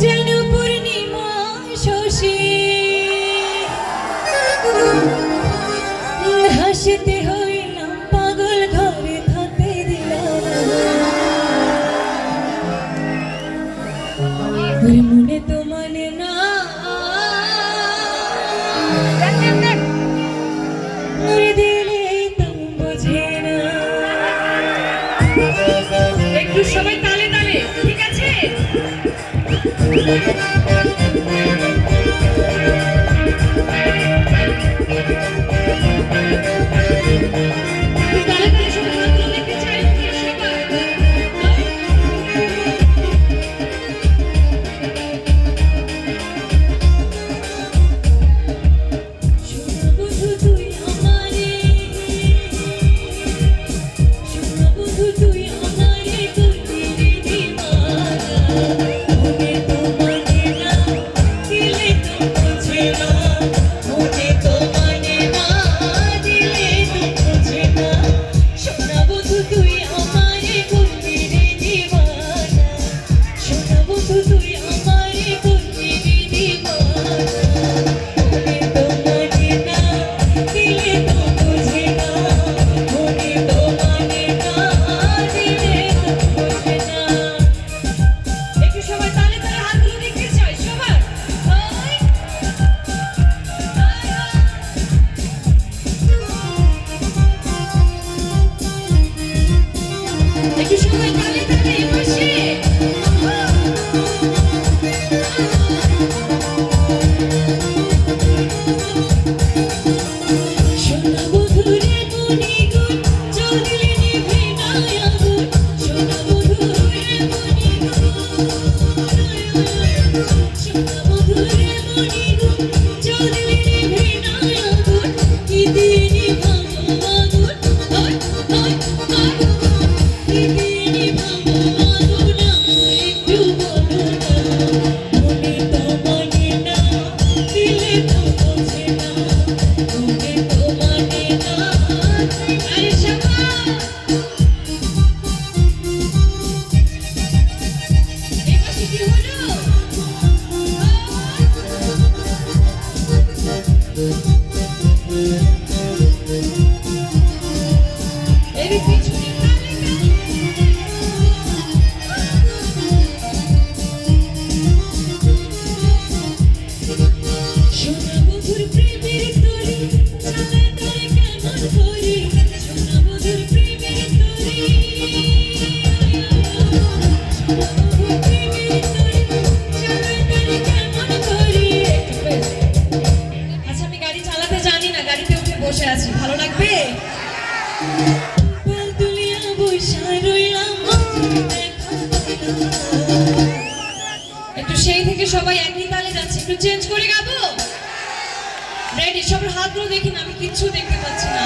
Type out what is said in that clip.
যেন পূর্ণিমা শশী হাসিতে হইলাম পাগল ঘরে থাকতে দিলাম মনে তো মানে না দিলে তো বোঝে না একটু সবাই তালে তালে ঠিক আছে একটু সেই থেকে সবাই একই তালে যাচ্ছে একটু চেঞ্জ করে গাবো রেডি সবার হাতগুলো দেখি না আমি কিচ্ছু দেখতে পাচ্ছি না